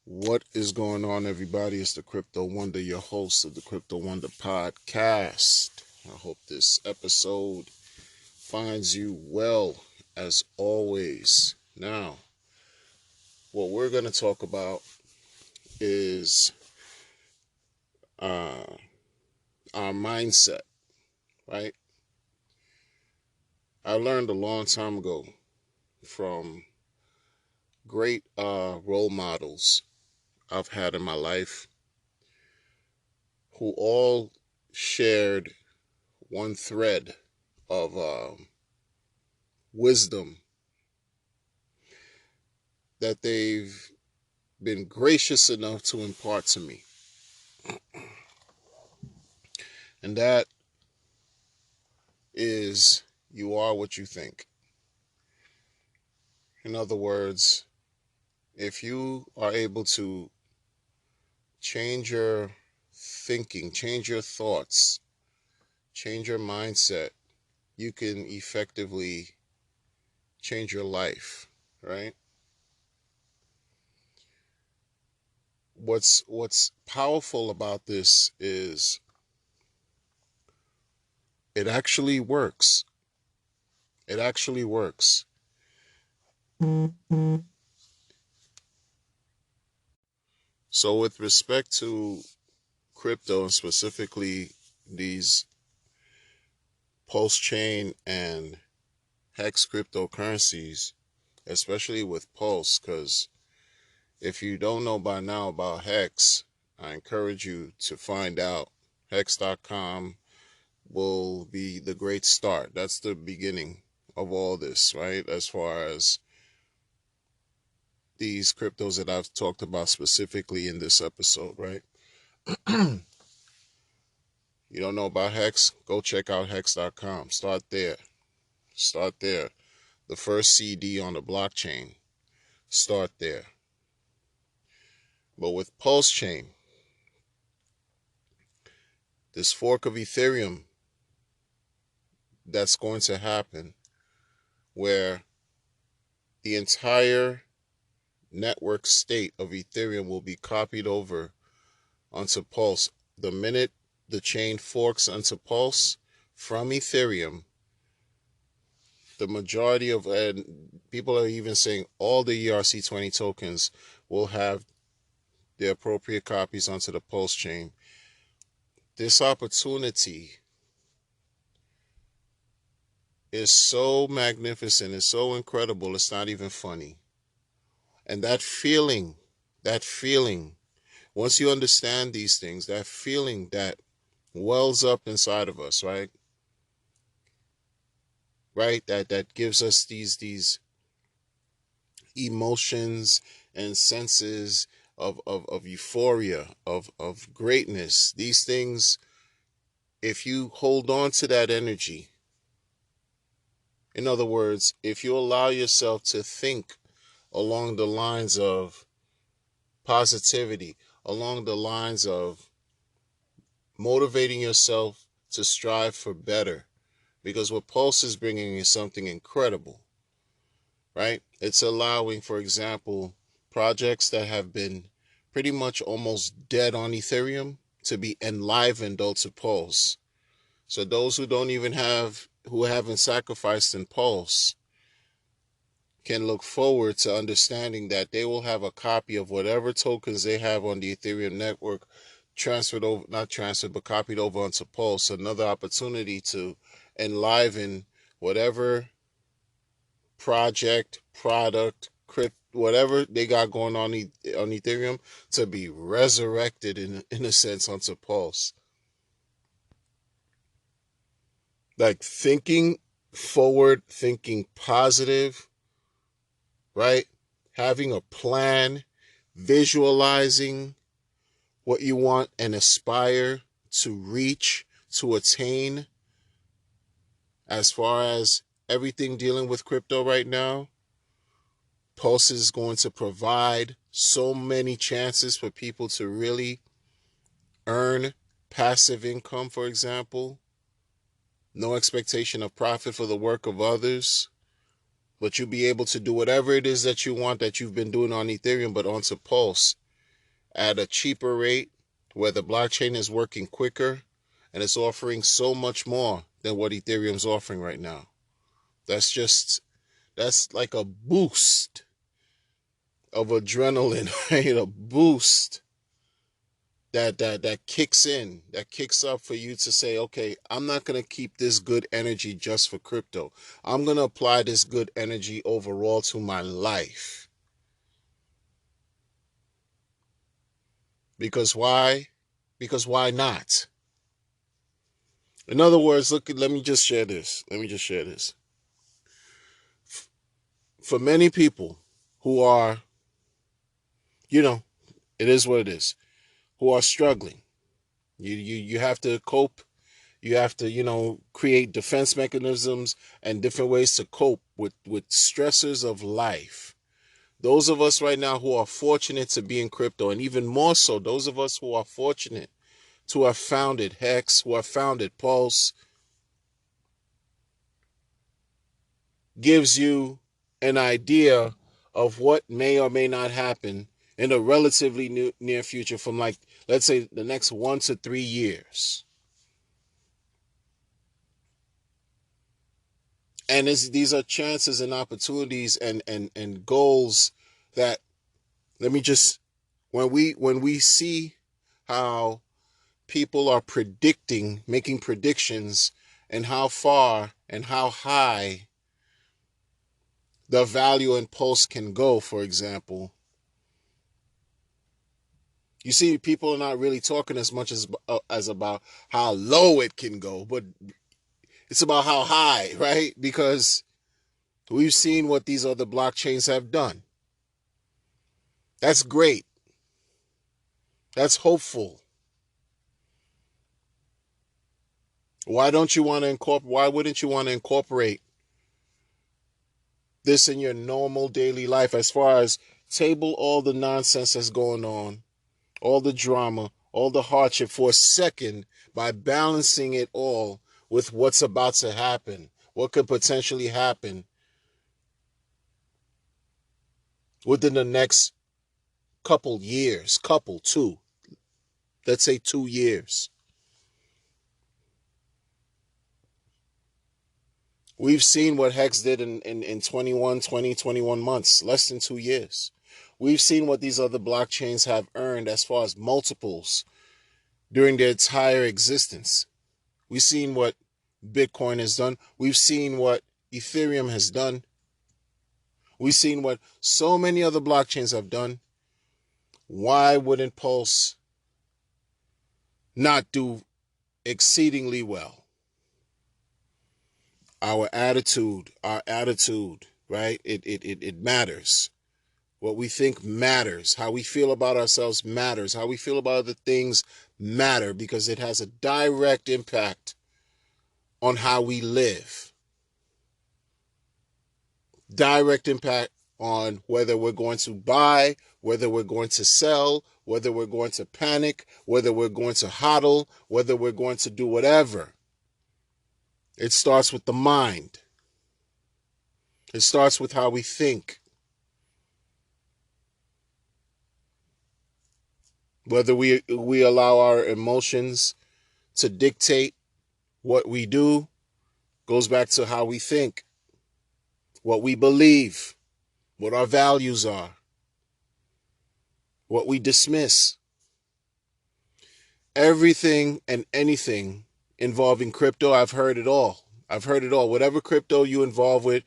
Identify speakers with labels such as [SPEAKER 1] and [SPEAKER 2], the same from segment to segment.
[SPEAKER 1] What is going on, everybody? It's the Crypto Wonder, your host of the Crypto Wonder podcast. I hope this episode finds you well, as always. Now, what we're going to talk about is uh, our mindset, right? I learned a long time ago from great role models I've had in my life who all shared one thread of wisdom that they've been gracious enough to impart to me. And that is, you are what you think. In other words, if you are able to change your thinking, change your thoughts, change your mindset, you can effectively change your life, right? What's powerful about this is it actually works. It actually works. So with respect to crypto, and specifically these PulseChain and Hex cryptocurrencies, especially with Pulse, because if you don't know by now about Hex, I encourage you to find out. Hex.com will be the great start. That's the beginning of all this, right? As far as these cryptos that I've talked about specifically in this episode, right? You don't know about Hex? Go check out Hex.com. Start there. Start there. The first CD on the blockchain. Start there. But with PulseChain, this fork of Ethereum that's going to happen, where the entire network state of Ethereum will be copied over onto Pulse. The minute the chain forks onto Pulse from Ethereum, the majority of, and people are even saying all the ERC20 tokens will have the appropriate copies onto the Pulse chain. This opportunity is so magnificent, it's so incredible, it's not even funny. And that feeling, once you understand these things, that feeling that wells up inside of us, right? Right? That gives us these emotions and senses of euphoria, of greatness. These things, if you hold on to that energy, in other words, if you allow yourself to think along the lines of positivity, along the lines of motivating yourself to strive for better, because what Pulse is bringing is something incredible, right? It's allowing, for example, projects that have been pretty much almost dead on Ethereum to be enlivened onto Pulse. So those who haven't sacrificed in Pulse can look forward to understanding that they will have a copy of whatever tokens they have on the Ethereum network transferred over, not transferred, but copied over onto Pulse. Another opportunity to enliven whatever project, product, crypt, whatever they got going on Ethereum, to be resurrected in a sense onto Pulse. Like thinking forward, thinking positive, right? Having a plan, visualizing what you want and aspire to reach, to attain, as far as everything dealing with crypto right now. Pulse is going to provide so many chances for people to really earn passive income, for example. No expectation of profit for the work of others, but you'll be able to do whatever it is that you want that you've been doing on Ethereum, but onto Pulse. at a cheaper rate, where the blockchain is working quicker and it's offering so much more than what Ethereum's offering right now. That's like a boost of adrenaline, right? A boost that kicks in, that kicks up for you to say, okay, I'm not going to keep this good energy just for crypto. I'm going to apply this good energy overall to my life. Because why? Because why not? In other words, let me just share this. For many people who are, you know, it is what it is, who are struggling, you have to cope. You have to, create defense mechanisms and different ways to cope with stressors of life. Those of us right now who are fortunate to be in crypto, and even more so, those of us who are fortunate to have founded Hex, who have founded Pulse, gives you an idea of what may or may not happen in a relatively near future, from, like, let's say, the next 1 to 3 years. And these are chances and opportunities and goals that, let me just, when we see how people are making predictions, and how far and how high the value in Pulse can go, for example, you see people are not really talking as much as about how low it can go, but it's about how high, right? Because we've seen what these other blockchains have done. That's great. That's hopeful. Why wouldn't you want to incorporate this in your normal daily life, as far as table all the nonsense that's going on, all the drama, all the hardship, for a second, by balancing it all with what's about to happen, what could potentially happen within the next let's say 2 years. We've seen what Hex did in 21 months, less than 2 years. We've seen what these other blockchains have earned as far as multiples during their entire existence. We've seen what Bitcoin has done. We've seen what Ethereum has done. We've seen what so many other blockchains have done. Why wouldn't Pulse not do exceedingly well? Our attitude, right? It matters. What we think matters. How we feel about ourselves matters. How we feel about other things matter, because it has a direct impact on how we live. Direct impact on whether we're going to buy, whether we're going to sell, whether we're going to panic, whether we're going to hodl, whether we're going to do whatever. It starts with the mind. It starts with how we think. Whether we allow our emotions to dictate what we do goes back to how we think, what we believe, what our values are, what we dismiss. Everything and anything involving crypto, I've heard it all. Whatever crypto you involve with,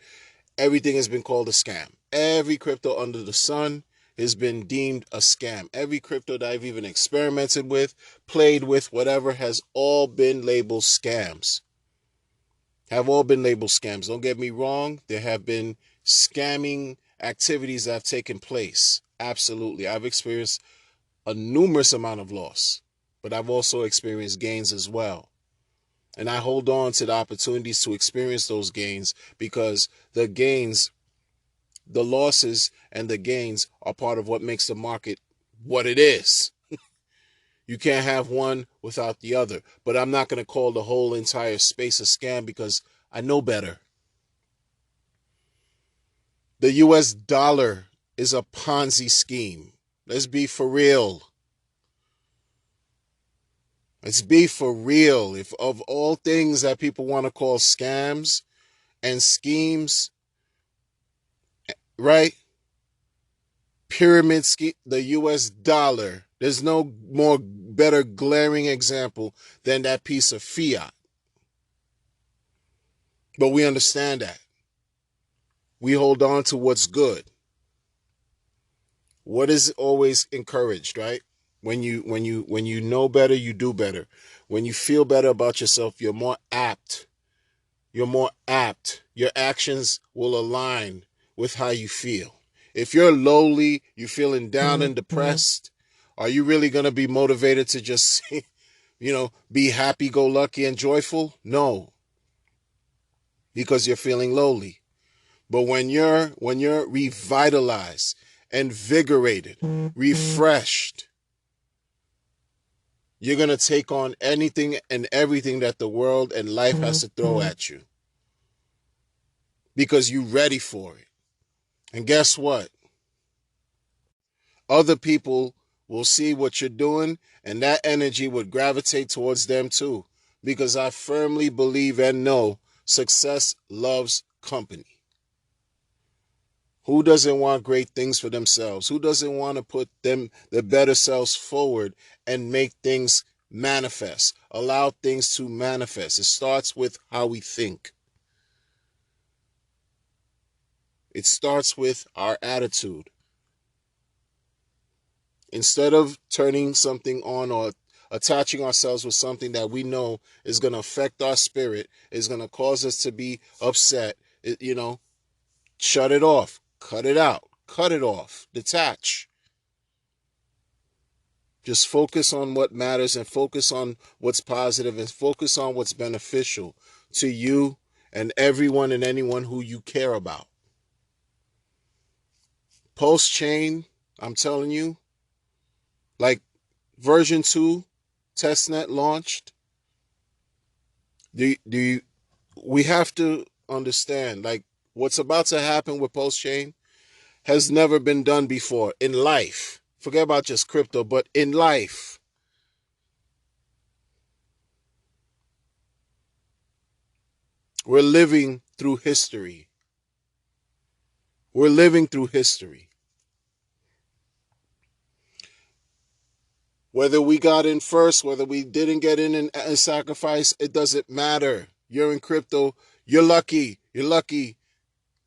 [SPEAKER 1] everything has been called a scam. Every crypto under the sun has been deemed a scam. Every crypto that I've even experimented with, played with, whatever, has all been labeled scams. Don't get me wrong. There have been scamming activities that have taken place. Absolutely. I've experienced a numerous amount of loss, but I've also experienced gains as well. And I hold on to the opportunities to experience those gains, because the losses and the gains are part of what makes the market what it is. You can't have one without the other. But I'm not going to call the whole entire space a scam, because I know better. The US dollar is a Ponzi scheme. Let's be for real. Let's be for real. If of all things that people want to call scams and schemes, right? Pyramid scheme, the US dollar. There's no more better glaring example than that piece of fiat. But we understand that. We hold on to what's good. What is always encouraged, right? When you know better, you do better. When you feel better about yourself, you're more apt. You're more apt. Your actions will align with how you feel. If you're lowly, you're feeling down and depressed, are you really going to be motivated to just, be happy go lucky and joyful? No, because you're feeling lowly. But when you're revitalized, invigorated, refreshed, you're going to take on anything and everything that the world and life has to throw at you because you're ready for it. And guess what? Other people will see what you're doing, and that energy would gravitate towards them too. Because I firmly believe and know success loves company. Who doesn't want great things for themselves? Who doesn't want to put their better selves forward and make things manifest? Allow things to manifest. It starts with how we think. It starts with our attitude. Instead of turning something on or attaching ourselves with something that we know is going to affect our spirit, is going to cause us to be upset, shut it off, cut it out, cut it off, detach. Just focus on what matters and focus on what's positive and focus on what's beneficial to you and everyone and anyone who you care about. PulseChain, I'm telling you, like version 2 testnet launched. We have to understand, like, what's about to happen with PulseChain has never been done before in life. Forget about just crypto, but in life. We're living through history. We're living through history. Whether we got in first, whether we didn't get in and sacrifice, it doesn't matter. You're in crypto. You're lucky. You're lucky.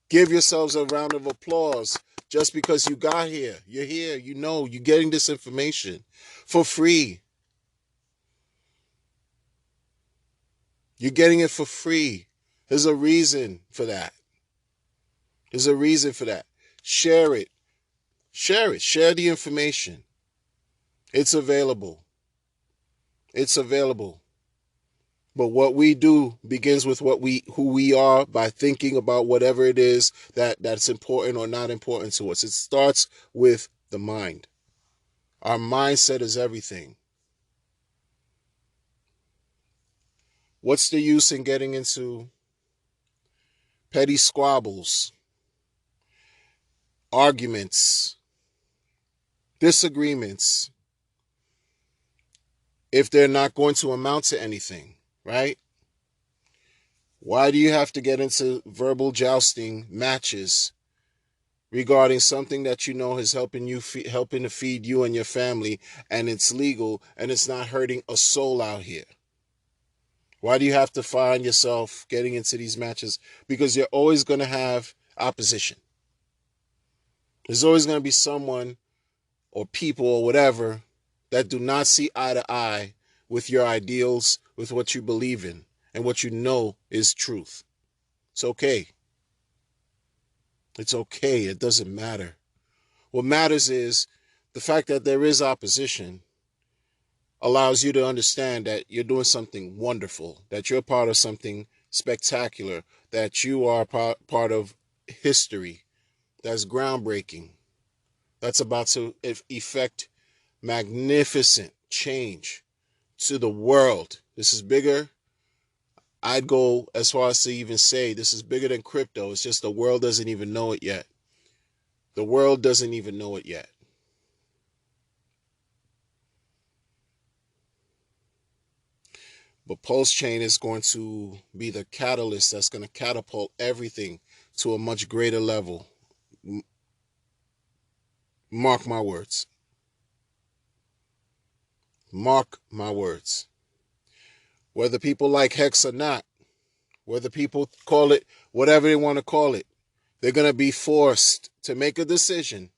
[SPEAKER 1] Give yourselves a round of applause just because you got here. You're here. You're getting this information for free. You're getting it for free. There's a reason for that. There's a reason for that. Share it. Share it. Share the information. It's available. It's available. But what we do begins with who we are by thinking about whatever it is that's important or not important to us. It starts with the mind. Our mindset is everything. What's the use in getting into petty squabbles, arguments, disagreements, if they're not going to amount to anything, right? Why do you have to get into verbal jousting matches regarding something that you know is helping to feed you and your family, and it's legal and it's not hurting a soul out here? Why do you have to find yourself getting into these matches? Because you're always going to have opposition. There's always going to be someone or people or whatever that do not see eye to eye with your ideals, with what you believe in, and what you know is truth. It's okay. It's okay. It doesn't matter. What matters is the fact that there is opposition allows you to understand that you're doing something wonderful, that you're part of something spectacular, that you are part of history that's groundbreaking, that's about to effect magnificent change to the world. This is bigger. I'd go as far as to even say this is bigger than crypto. It's just the world doesn't even know it yet. The world doesn't even know it yet. But PulseChain is going to be the catalyst that's going to catapult everything to a much greater level. Mark my words. Mark my words. Whether people like Hex or not, whether people call it whatever they want to call it, they're going to be forced to make a decision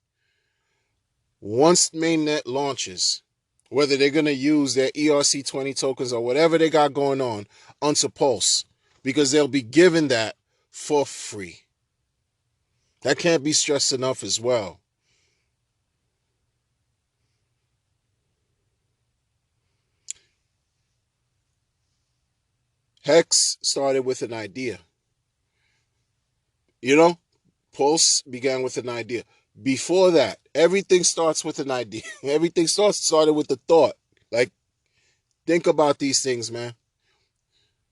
[SPEAKER 1] once mainnet launches, whether they're going to use their ERC20 tokens or whatever they got going on onto Pulse, because they'll be given that for free. That can't be stressed enough as well. Hex started with an idea. You know, Pulse began with an idea. Before that, everything starts with an idea. Everything started with the thought. Like, think about these things, man.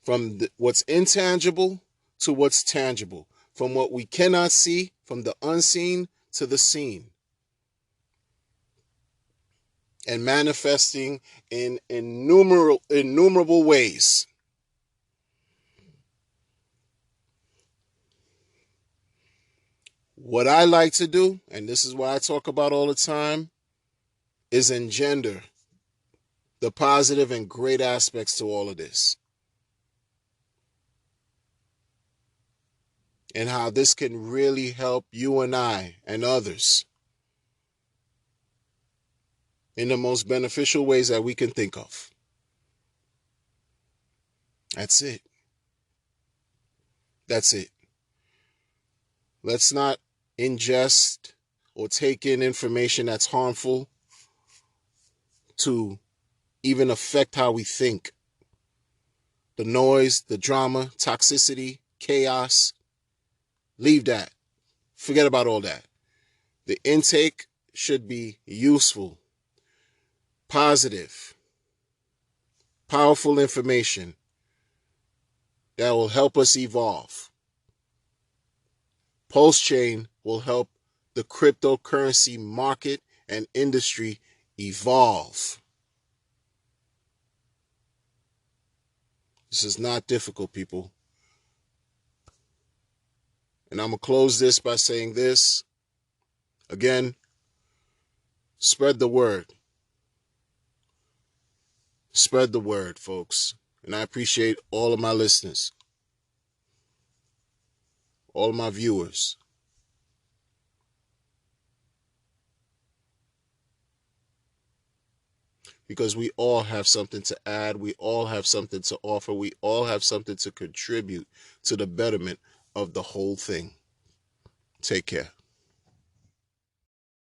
[SPEAKER 1] From what's intangible to what's tangible. From what we cannot see, from the unseen to the seen. And manifesting in innumerable ways. What I like to do, and this is what I talk about all the time, is engender the positive and great aspects to all of this. And how this can really help you and I and others in the most beneficial ways that we can think of. That's it. That's it. Let's not ingest or take in information that's harmful to even affect how we think. The noise, the drama, toxicity, chaos, leave that. Forget about all that. The intake should be useful, positive, powerful information that will help us evolve. PulseChain will help the cryptocurrency market and industry evolve. This is not difficult, people. And I'm going to close this by saying this. Again, spread the word. Spread the word, folks. And I appreciate all of my listeners, all of my viewers. Because we all have something to add. We all have something to offer. We all have something to contribute to the betterment of the whole thing. Take care.